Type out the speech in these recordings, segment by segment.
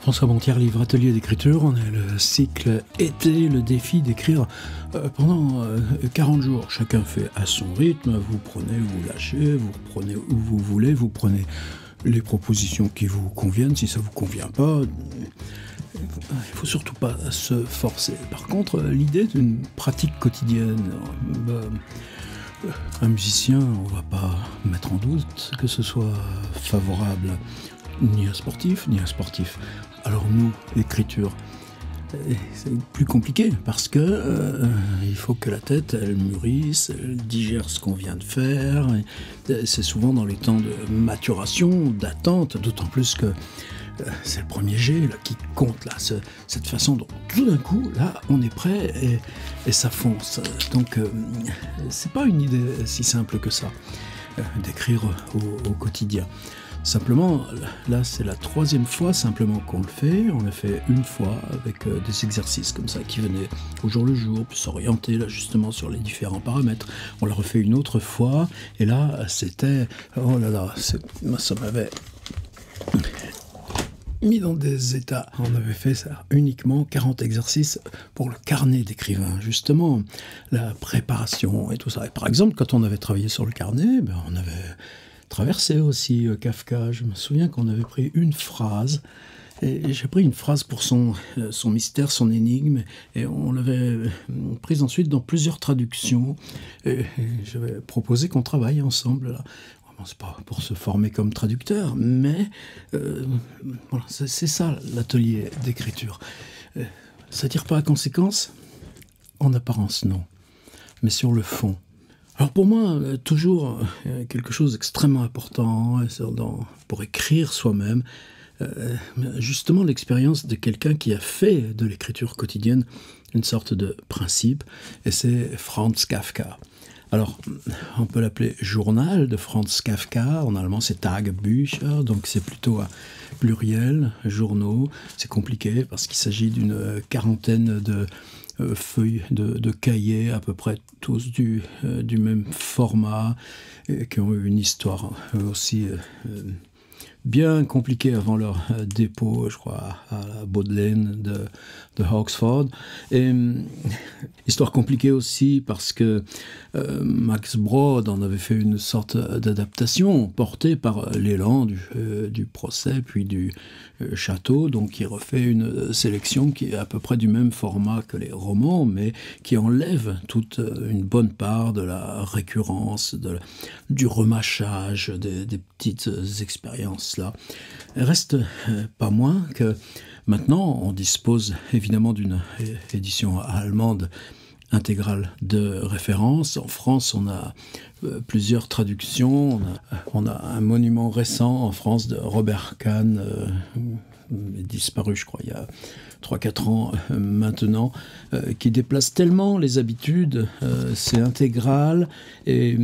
François Bontière, livre Atelier d'écriture. On est le cycle été, le défi d'écrire pendant 40 jours. Chacun fait à son rythme. Vous prenez, vous lâchez, vous reprenez où vous voulez, vous prenez les propositions qui vous conviennent. Si ça ne vous convient pas, il ne faut surtout pas se forcer. Par contre, l'idée d'une pratique quotidienne, un musicien, on ne va pas mettre en doute que ce soit favorable ni un sportif, ni un sportif. Alors nous, l'écriture, c'est plus compliqué parce que il faut que la tête, elle mûrisse, elle digère ce qu'on vient de faire. Et c'est souvent dans les temps de maturation, d'attente, d'autant plus que c'est le premier jet là, qui compte, là, cette façon dont tout d'un coup, là, on est prêt et ça fonce. Donc, c'est pas une idée si simple que ça, d'écrire au quotidien. Simplement, là, c'est la 3e fois simplement qu'on le fait. On l'a fait une fois avec des exercices comme ça qui venaient au jour le jour, puis s'orienter là justement sur les différents paramètres. On l'a refait une autre fois, et là, c'était... Oh là là, ça m'avait mis dans des états. On avait fait ça uniquement 40 exercices pour le carnet d'écrivain, justement, la préparation et tout ça. Et par exemple, quand on avait travaillé sur le carnet, on avait traversé aussi Kafka. Je me souviens qu'on avait pris une phrase, et j'ai pris une phrase pour son mystère, son énigme, et on l'avait prise ensuite dans plusieurs traductions, et j'avais proposé qu'on travaille ensemble là. C'est pas pour se former comme traducteur, mais voilà, c'est ça l'atelier d'écriture. Ça tire pas à conséquence? En apparence, non. Mais sur le fond. Alors pour moi, toujours quelque chose d'extrêmement important pour écrire soi-même, justement l'expérience de quelqu'un qui a fait de l'écriture quotidienne une sorte de principe, et c'est Franz Kafka. Alors, on peut l'appeler journal de Franz Kafka. En allemand, c'est Tagebücher, donc c'est plutôt un pluriel, journaux. C'est compliqué parce qu'il s'agit d'une quarantaine de feuilles de cahiers, à peu près tous du même format, qui ont eu une histoire aussi bien compliquée avant leur dépôt, je crois, à la Bodleian de Oxford. Et histoire compliquée aussi parce que Max Brod en avait fait une sorte d'adaptation portée par l'élan du procès puis du château, donc il refait une sélection qui est à peu près du même format que les romans, mais qui enlève toute une bonne part de la récurrence, du remâchage, des petites expériences là. Il reste pas moins que maintenant on dispose évidemment d'une édition allemande intégrale de référence. En France, on a plusieurs traductions. On a un monument récent en France de Robert Kahn, disparu, je crois, il y a 3-4 ans maintenant, qui déplace tellement les habitudes, c'est intégral, et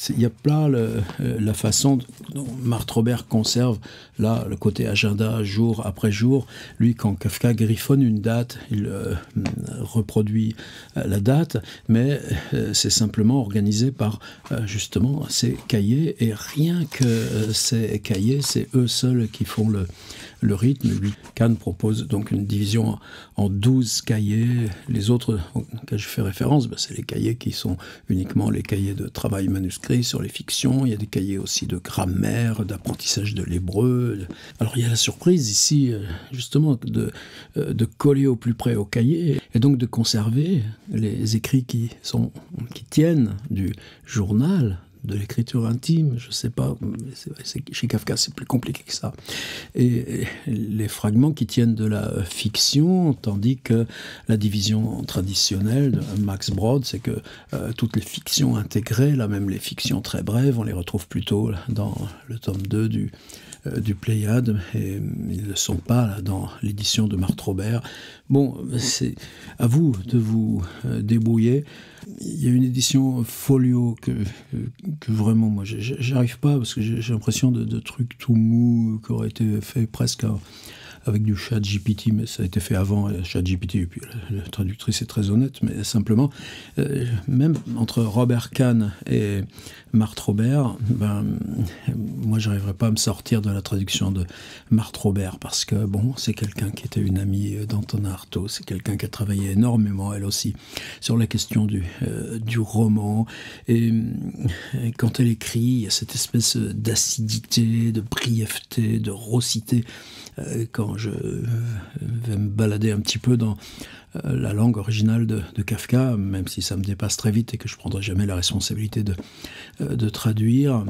il y a pas la façon dont Marthe Robert conserve là le côté agenda jour après jour. Lui, quand Kafka griffonne une date, il reproduit la date, mais c'est simplement organisé par justement ces cahiers, et rien que ces cahiers, c'est eux seuls qui font le rythme. Lui, Kahn propose donc une division en 12 cahiers. Les autres auxquels je fais référence, c'est les cahiers qui sont uniquement les cahiers de travail manuscrit sur les fictions. Il y a des cahiers aussi de grammaire, d'apprentissage de l'hébreu. Alors il y a la surprise ici, justement, de coller au plus près au cahier, et donc de conserver les écrits qui tiennent du journal, de l'écriture intime, je sais pas, chez Kafka c'est plus compliqué que ça, et les fragments qui tiennent de la fiction, tandis que la division traditionnelle de Max Brod, c'est que toutes les fictions intégrées, là même les fictions très brèves, on les retrouve plutôt dans le tome 2 du Pléiade, et ils ne le sont pas là, dans l'édition de Marthe Robert. Bon, c'est à vous de vous débrouiller. Il y a une édition folio que vraiment, moi, j'arrive pas, parce que j'ai l'impression de trucs tout mous qui auraient été faits presque avec du ChatGPT, mais ça a été fait avant ChatGPT, et puis la traductrice est très honnête, mais simplement, même entre Robert Kahn et Marthe Robert, moi j'arriverais pas à me sortir de la traduction de Marthe Robert, parce que bon, c'est quelqu'un qui était une amie d'Antonin Artaud, c'est quelqu'un qui a travaillé énormément, elle aussi, sur la question du roman, et quand elle écrit, il y a cette espèce d'acidité, de brièveté, de raucité. Quand je vais me balader un petit peu dans la langue originale de Kafka, même si ça me dépasse très vite et que je ne prendrai jamais la responsabilité de traduire,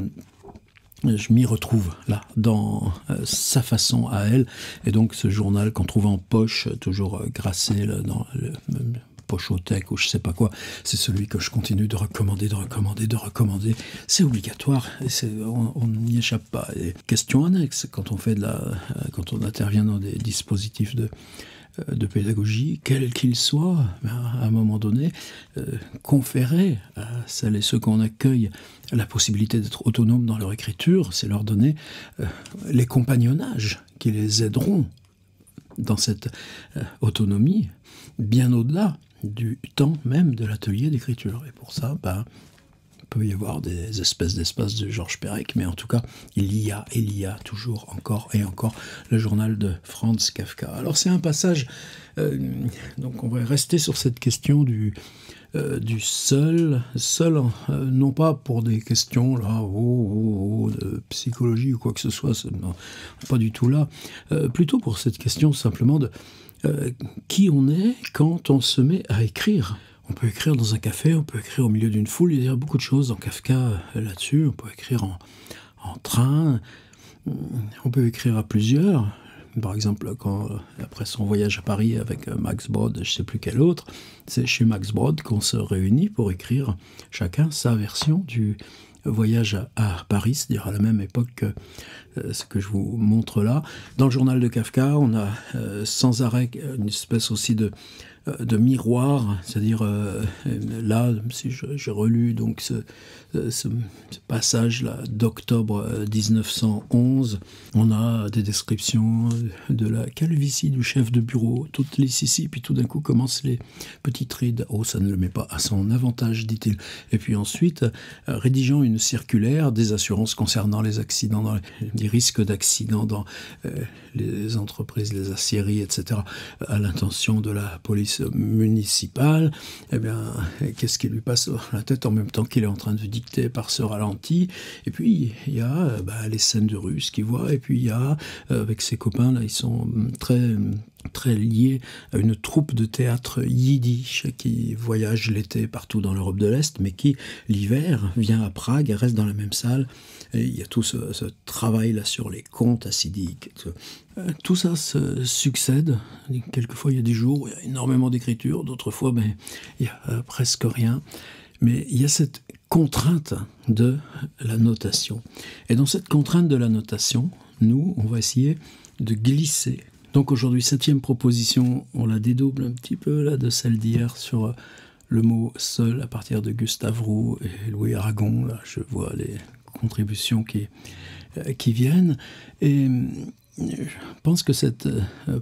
je m'y retrouve là, dans sa façon à elle. Et donc ce journal qu'on trouve en poche, toujours grassé là, dans le Pochothèque ou je sais pas quoi, c'est celui que je continue de recommander. C'est obligatoire, et on n'y échappe pas. Et question annexe, quand on intervient dans des dispositifs de pédagogie, quel qu'il soit, à un moment donné, conférer à celles et ceux qu'on accueille la possibilité d'être autonomes dans leur écriture, c'est leur donner les compagnonnages qui les aideront dans cette autonomie, bien au-delà du temps même de l'atelier d'écriture. Et pour ça, il peut y avoir des espèces d'espaces de Georges Perec, mais en tout cas, il y a toujours encore et encore le journal de Franz Kafka. Alors c'est un passage, donc on va rester sur cette question du seul, non pas pour des questions là, de psychologie ou quoi que ce soit, non, pas du tout là, plutôt pour cette question simplement de qui on est quand on se met à écrire. On peut écrire dans un café, on peut écrire au milieu d'une foule, il y a beaucoup de choses dans Kafka là-dessus, on peut écrire en train, on peut écrire à plusieurs. Par exemple, après son voyage à Paris avec Max Brod, je ne sais plus quel autre, c'est chez Max Brod qu'on se réunit pour écrire chacun sa version du voyage à Paris, c'est-à-dire à la même époque que ce que je vous montre là. Dans le journal de Kafka, on a sans arrêt une espèce aussi de miroir, c'est-à-dire là, si j'ai relu donc ce passage-là d'octobre 1911, on a des descriptions de la calvitie du chef de bureau, toutes les ici, puis tout d'un coup commencent les petites rides. Oh, ça ne le met pas à son avantage, dit-il. Et puis ensuite, rédigeant une circulaire des assurances concernant les accidents, les risques d'accidents dans les entreprises, les aciéries, etc., à l'intention de la police municipale, eh bien, qu'est-ce qui lui passe dans la tête en même temps qu'il est en train de dicter par ce ralenti? Et puis, il y a les scènes de rue, ce qu'il voit, et puis il y a, avec ses copains, là, ils sont très liés à une troupe de théâtre yiddish qui voyage l'été partout dans l'Europe de l'Est, mais qui, l'hiver, vient à Prague et reste dans la même salle. Et il y a tout ce travail là sur les contes acidiques. Tout ça se succède. Quelquefois, il y a des jours où il y a énormément d'écriture, d'autres fois, il y a presque rien. Mais il y a cette contrainte de la notation. Et dans cette contrainte de la notation, nous, on va essayer de glisser. Donc aujourd'hui, 7e proposition, on la dédouble un petit peu là de celle d'hier sur le mot « seul » à partir de Gustave Roux et Louis Aragon. Là, je vois les contributions qui viennent. Et je pense que cette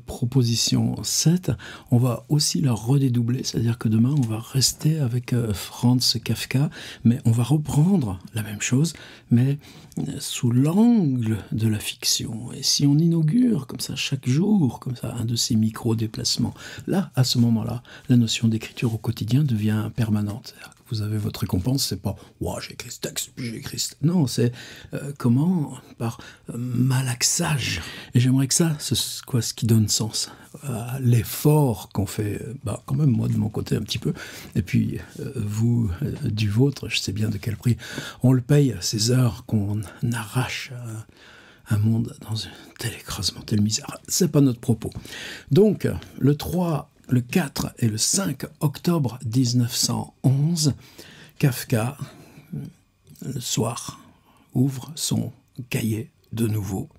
proposition 7, on va aussi la redédoubler, c'est-à-dire que demain, on va rester avec Franz Kafka, mais on va reprendre la même chose, mais sous l'angle de la fiction. Et si on inaugure comme ça chaque jour, comme ça, un de ces micro-déplacements, là, à ce moment-là, la notion d'écriture au quotidien devient permanente. Vous avez votre récompense, c'est pas « wow, j'ai écrit ce texte, j'ai écrit ce... » Non, c'est comment? Par malaxage. Et j'aimerais que ça, c'est ce qui donne sens à l'effort qu'on fait, quand même moi de mon côté un petit peu, et puis vous du vôtre, je sais bien de quel prix on le paye, ces heures qu'on arrache à un monde dans un tel écrasement, telle misère. C'est pas notre propos. Donc, le 3... Le 4 et le 5 octobre 1911, Kafka, le soir, ouvre son cahier de nouveau,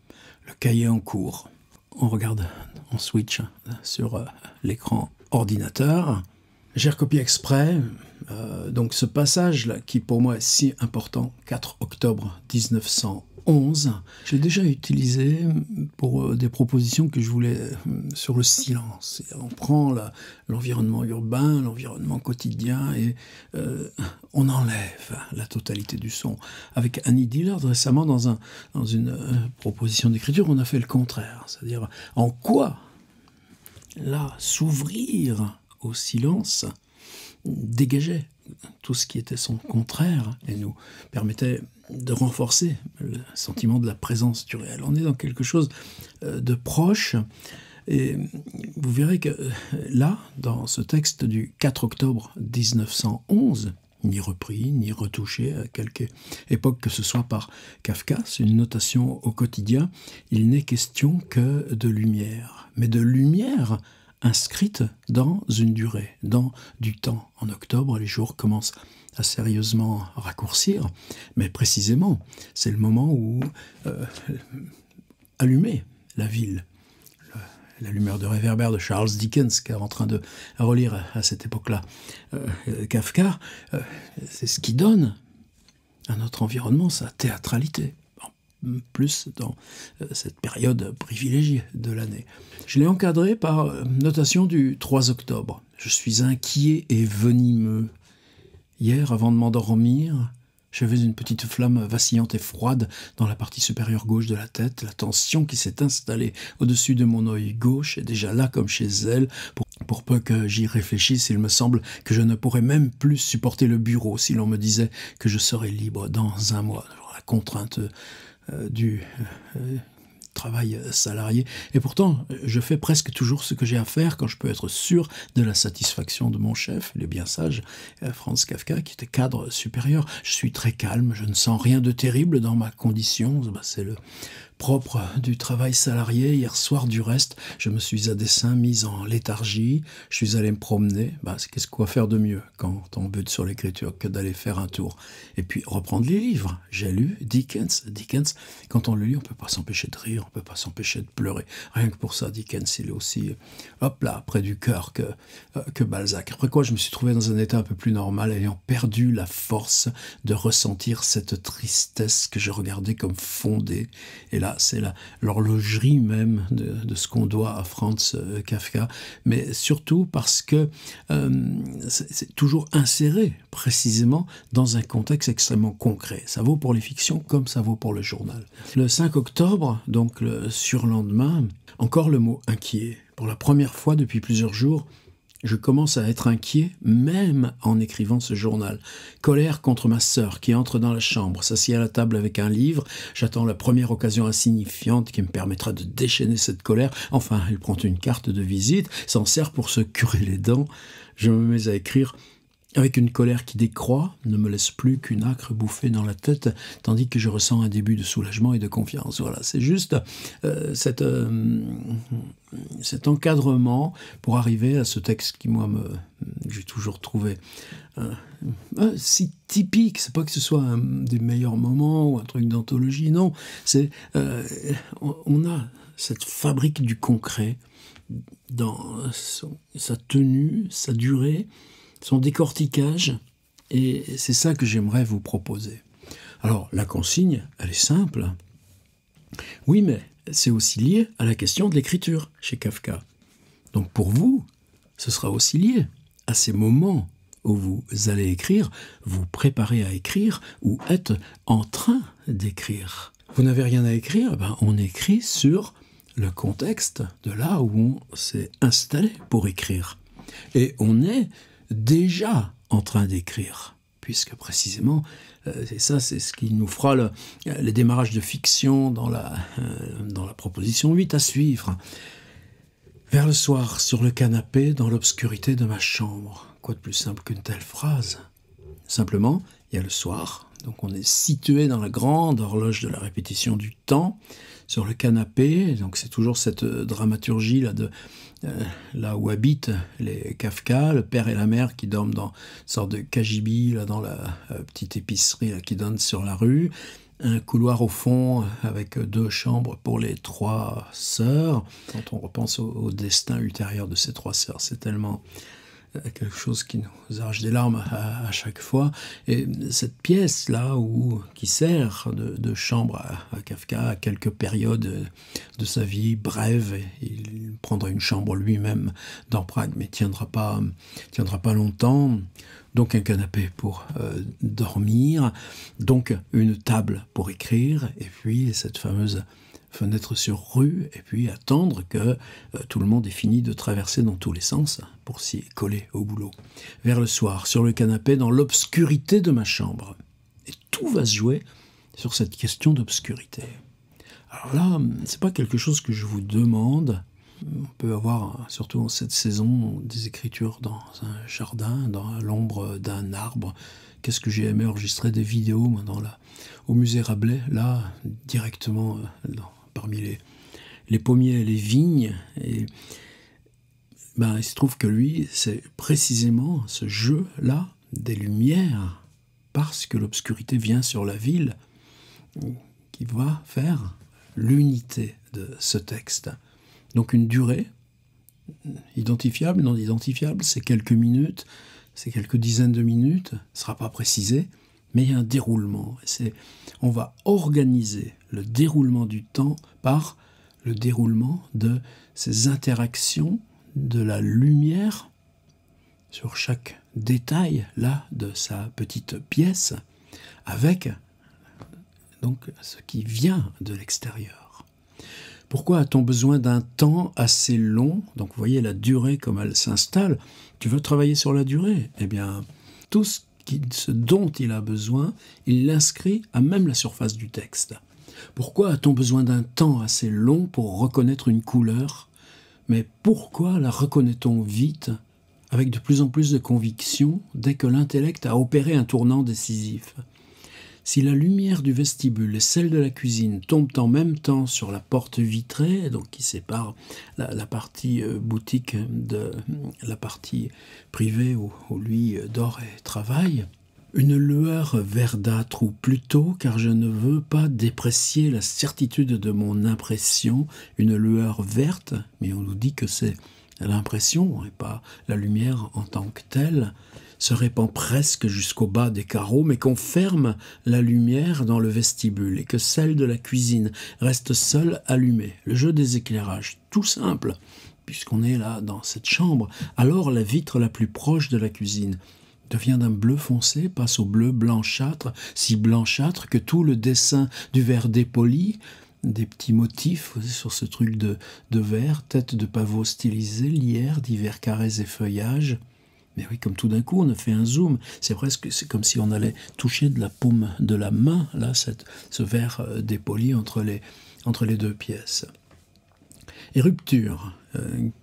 le cahier en cours. On regarde, on switch sur l'écran ordinateur. J'ai recopié exprès, donc ce passage-là qui pour moi est si important, 4 octobre 1911, 11. Je l'ai déjà utilisé pour des propositions que je voulais sur le silence. On prend l'environnement urbain, l'environnement quotidien et on enlève la totalité du son. Avec Annie Dillard, récemment, dans une proposition d'écriture, on a fait le contraire. C'est-à-dire, en quoi, là, s'ouvrir au silence dégageait tout ce qui était son contraire et nous permettait de renforcer le sentiment de la présence du réel. On est dans quelque chose de proche et vous verrez que là, dans ce texte du 4 octobre 1911, ni repris, ni retouché à quelque époque que ce soit par Kafka, c'est une notation au quotidien, il n'est question que de lumière. Mais de lumière inscrite dans une durée, dans du temps. En octobre, les jours commencent à sérieusement raccourcir, mais précisément, c'est le moment où allumer la ville. La lumière de réverbère de Charles Dickens, qui est en train de relire à cette époque-là Kafka, c'est ce qui donne à notre environnement sa théâtralité. Plus dans cette période privilégiée de l'année. Je l'ai encadré par notation du 3 octobre. Je suis inquiet et venimeux. Hier, avant de m'endormir, j'avais une petite flamme vacillante et froide dans la partie supérieure gauche de la tête. La tension qui s'est installée au-dessus de mon œil gauche est déjà là comme chez elle. Pour peu que j'y réfléchisse, il me semble que je ne pourrais même plus supporter le bureau si l'on me disait que je serais libre dans un mois. La contrainte du travail salarié. Et pourtant, je fais presque toujours ce que j'ai à faire quand je peux être sûr de la satisfaction de mon chef. Il est bien sage, Franz Kafka, qui était cadre supérieur. Je suis très calme, je ne sens rien de terrible dans ma condition. C'est le propre du travail salarié. Hier soir, du reste, je me suis à dessein mise en léthargie. Je suis allé me promener. Qu'est-ce qu'on va faire de mieux quand on bute sur l'écriture que d'aller faire un tour et puis reprendre les livres. J'ai lu Dickens. Dickens, quand on le lit, on ne peut pas s'empêcher de rire, on ne peut pas s'empêcher de pleurer. Rien que pour ça, Dickens, il est aussi, près du cœur que Balzac. Après quoi, je me suis trouvé dans un état un peu plus normal, ayant perdu la force de ressentir cette tristesse que je regardais comme fondée. Et là, c'est l'horlogerie même de ce qu'on doit à Franz Kafka, mais surtout parce que c'est toujours inséré précisément dans un contexte extrêmement concret. Ça vaut pour les fictions comme ça vaut pour le journal. Le 5 octobre, donc le surlendemain, encore le mot inquiet. Pour la première fois depuis plusieurs jours, je commence à être inquiet, même en écrivant ce journal. Colère contre ma sœur qui entre dans la chambre, s'assied à la table avec un livre. J'attends la première occasion insignifiante qui me permettra de déchaîner cette colère. Enfin, elle prend une carte de visite, s'en sert pour se curer les dents. Je me mets à écrire avec une colère qui décroît, ne me laisse plus qu'une âcre bouffée dans la tête, tandis que je ressens un début de soulagement et de confiance. Voilà, c'est juste cet encadrement pour arriver à ce texte qui, moi, j'ai toujours trouvé si typique. C'est pas que ce soit un des meilleurs moments ou un truc d'anthologie, non. C'est on a cette fabrique du concret dans sa tenue, sa durée, son décortiquage, et c'est ça que j'aimerais vous proposer. Alors, la consigne, elle est simple. Oui, mais c'est aussi lié à la question de l'écriture chez Kafka. Donc pour vous, ce sera aussi lié à ces moments où vous allez écrire, vous préparez à écrire ou êtes en train d'écrire. Vous n'avez rien à écrire, on écrit sur le contexte de là où on s'est installé pour écrire. Et on est déjà en train d'écrire, puisque précisément, c'est ce qui nous fera les démarrages de fiction dans la proposition 8 à suivre. Vers le soir, sur le canapé, dans l'obscurité de ma chambre. Quoi de plus simple qu'une telle phrase ? Simplement, il y a le soir, donc on est situé dans la grande horloge de la répétition du temps, sur le canapé, donc c'est toujours cette dramaturgie là où habitent les Kafka, le père et la mère qui dorment dans une sorte de cagibi, là dans la petite épicerie là, qui donne sur la rue, un couloir au fond avec 2 chambres pour les 3 sœurs. Quand on repense au destin ultérieur de ces 3 sœurs, c'est tellement quelque chose qui nous arrache des larmes à chaque fois. Et cette pièce-là, qui sert de chambre à Kafka à quelques périodes de sa vie brève, il prendra une chambre lui-même dans Prague, mais tiendra pas longtemps. Donc un canapé pour dormir, donc une table pour écrire, et puis cette fameuse fenêtre sur rue, et puis attendre que tout le monde ait fini de traverser dans tous les sens pour s'y coller au boulot. Vers le soir, sur le canapé, dans l'obscurité de ma chambre. Et tout va se jouer sur cette question d'obscurité. Alors là, c'est pas quelque chose que je vous demande. On peut avoir, surtout en cette saison, des écritures dans un jardin, dans l'ombre d'un arbre. Qu'est-ce que j'ai aimé enregistrer des vidéos moi, au musée Rabelais, là, directement parmi les pommiers et les vignes. Et il se trouve que lui, c'est précisément ce jeu-là des lumières, parce que l'obscurité vient sur la ville, qui va faire l'unité de ce texte. Donc une durée, identifiable, non identifiable, c'est quelques minutes, c'est quelques dizaines de minutes, ce ne sera pas précisé, mais il y a un déroulement. On va organiser le déroulement du temps par le déroulement de ces interactions de la lumière sur chaque détail là de sa petite pièce, avec donc ce qui vient de l'extérieur. Pourquoi a-t-on besoin d'un temps assez long? Donc vous voyez la durée comme elle s'installe. Tu veux travailler sur la durée? Eh bien, tout ce dont il a besoin, il l'inscrit à même la surface du texte. Pourquoi a-t-on besoin d'un temps assez long pour reconnaître une couleur? Mais pourquoi la reconnaît-on vite, avec de plus en plus de conviction, dès que l'intellect a opéré un tournant décisif? Si la lumière du vestibule et celle de la cuisine tombent en même temps sur la porte vitrée, donc qui sépare la partie boutique de la partie privée où lui dort et travaille, une lueur verdâtre, ou plutôt, car je ne veux pas déprécier la certitude de mon impression, une lueur verte, mais on nous dit que c'est l'impression et pas la lumière en tant que telle, se répand presque jusqu'au bas des carreaux, mais qu'on ferme la lumière dans le vestibule et que celle de la cuisine reste seule allumée. Le jeu des éclairages, tout simple, puisqu'on est là dans cette chambre. Alors la vitre la plus proche de la cuisine devient d'un bleu foncé, passe au bleu blanchâtre, si blanchâtre que tout le dessin du verre dépoli, des petits motifs sur ce truc de verre, tête de pavot stylisée, lierre, divers carrés et feuillages. Mais oui, comme tout d'un coup, on a fait un zoom. C'est comme si on allait toucher de la paume de la main, là, ce verre dépoli entre les deux pièces. Et rupture,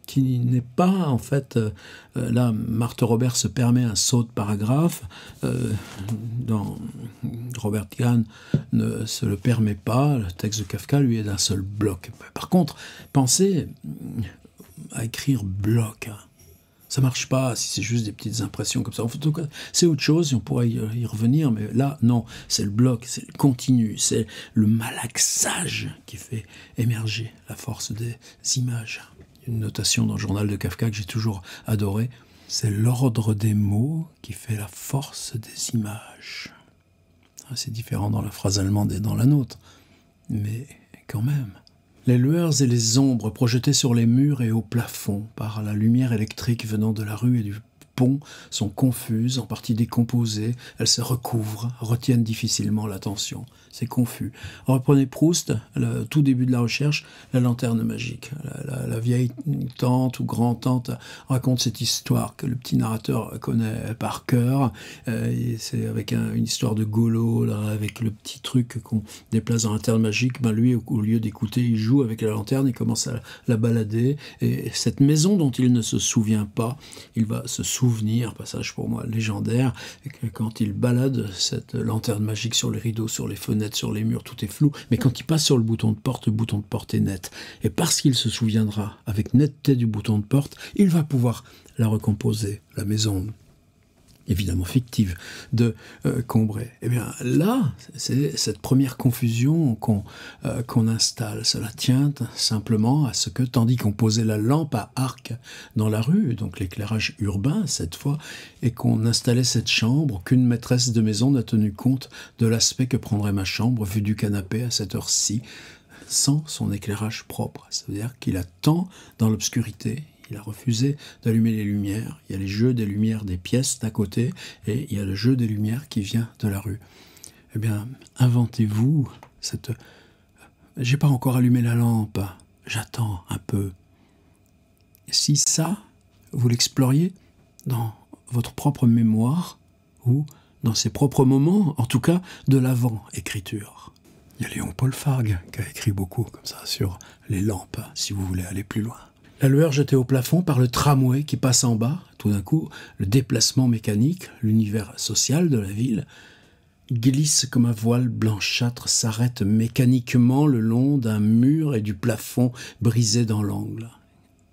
qui n'est pas, en fait, là, Marthe Robert se permet un saut de paragraphe, dans Robert Kahn ne se le permet pas, le texte de Kafka, lui, est d'un seul bloc. Par contre, pensez à écrire bloc, ça marche pas si c'est juste des petites impressions comme ça. En tout cas, c'est autre chose, on pourrait y revenir, mais là, non, c'est le bloc, c'est le continu, c'est le malaxage qui fait émerger la force des images. Une notation dans le journal de Kafka que j'ai toujours adoré, c'est l'ordre des mots qui fait la force des images. C'est différent dans la phrase allemande et dans la nôtre, mais quand même. Les lueurs et les ombres projetées sur les murs et au plafond par la lumière électrique venant de la rue et du pont sont confuses, en partie décomposées, elles se recouvrent, retiennent difficilement l'attention. C'est confus. Reprenez Proust, le tout début de la recherche, la lanterne magique. La vieille tante ou grand-tante raconte cette histoire que le petit narrateur connaît par cœur. Et c'est avec une histoire de Golo, là, avec le petit truc qu'on déplace dans la lanterne magique. Ben lui, au lieu d'écouter, il joue avec la lanterne, il commence à la balader. Et cette maison dont il ne se souvient pas, il va se souvenir, passage pour moi légendaire, que quand il balade cette lanterne magique sur les rideaux, sur les fenêtres, sur les murs, tout est flou, mais quand il passe sur le bouton de porte est net. Et parce qu'il se souviendra avec netteté du bouton de porte, il va pouvoir la recomposer, la maison évidemment fictive, de Combray. Eh bien là, c'est cette première confusion qu'on installe. Cela tient simplement à ce que, tandis qu'on posait la lampe à arc dans la rue, donc l'éclairage urbain cette fois, et qu'on installait cette chambre, qu'une maîtresse de maison n'a tenu compte de l'aspect que prendrait ma chambre vue du canapé à cette heure-ci, sans son éclairage propre. C'est-à-dire qu'il attend dans l'obscurité. Il a refusé d'allumer les lumières. Il y a les jeux des lumières des pièces d'à côté et il y a le jeu des lumières qui vient de la rue. Eh bien, inventez-vous cette... J'ai pas encore allumé la lampe, j'attends un peu. Si ça, vous l'exploriez dans votre propre mémoire ou dans ses propres moments, en tout cas de l'avant-écriture. Il y a Léon-Paul Fargue qui a écrit beaucoup comme ça sur les lampes, si vous voulez aller plus loin. La lueur jetée au plafond par le tramway qui passe en bas, tout d'un coup, le déplacement mécanique, l'univers social de la ville, glisse comme un voile blanchâtre, s'arrête mécaniquement le long d'un mur et du plafond brisé dans l'angle.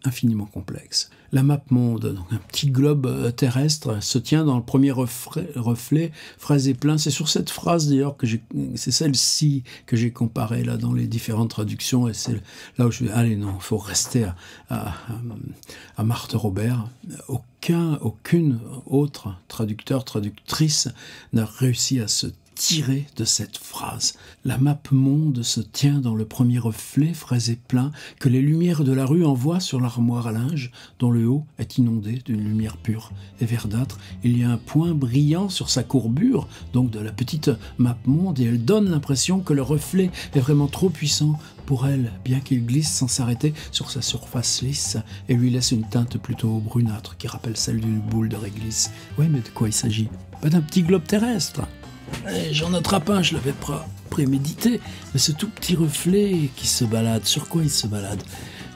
Infiniment complexe. La map monde, donc un petit globe terrestre, se tient dans le premier reflet, fraise et plein. C'est sur cette phrase d'ailleurs que c'est celle-ci que j'ai comparée là dans les différentes traductions, et c'est là où je dis allez non, il faut rester à Marthe Robert. Aucune autre traductrice n'a réussi à se tirer de cette phrase. La map monde se tient dans le premier reflet, frais et plein, que les lumières de la rue envoient sur l'armoire à linge, dont le haut est inondé d'une lumière pure et verdâtre. Il y a un point brillant sur sa courbure, donc de la petite map monde, et elle donne l'impression que le reflet est vraiment trop puissant pour elle, bien qu'il glisse sans s'arrêter sur sa surface lisse et lui laisse une teinte plutôt brunâtre qui rappelle celle d'une boule de réglisse. Oui, mais de quoi il s'agit? Pas d'un petit globe terrestre. J'en attrape un, je l'avais prémédité, mais ce tout petit reflet qui se balade, sur quoi il se balade?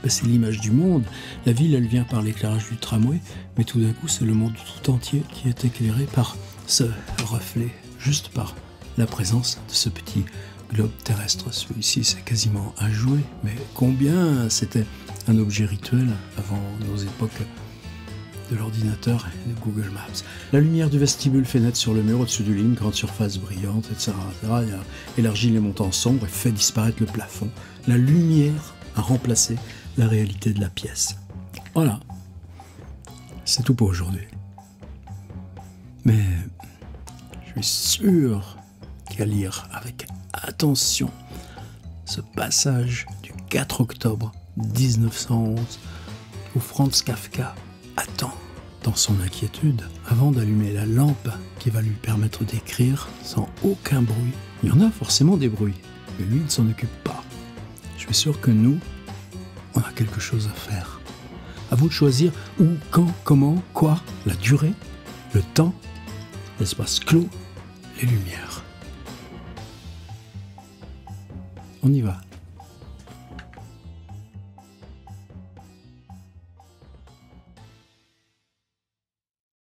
C'est l'image du monde. La ville, elle vient par l'éclairage du tramway, mais tout d'un coup, c'est le monde tout entier qui est éclairé par ce reflet, juste par la présence de ce petit globe terrestre. Celui-ci, c'est quasiment un jouet, mais combien c'était un objet rituel avant nos époques de l'ordinateur et de Google Maps. La lumière du vestibule fait naître sur le mur au-dessus du lit une grande surface brillante, etc. Il a élargi les montants sombres et fait disparaître le plafond. La lumière a remplacé la réalité de la pièce. Voilà. C'est tout pour aujourd'hui. Mais je suis sûr qu'à lire avec attention ce passage du 4 octobre 1911 où Franz Kafka attend dans son inquiétude avant d'allumer la lampe qui va lui permettre d'écrire sans aucun bruit. Il y en a forcément des bruits, mais lui ne s'en occupe pas. Je suis sûr que nous, on a quelque chose à faire. À vous de choisir où, quand, comment, quoi, la durée, le temps, l'espace clos, les lumières. On y va.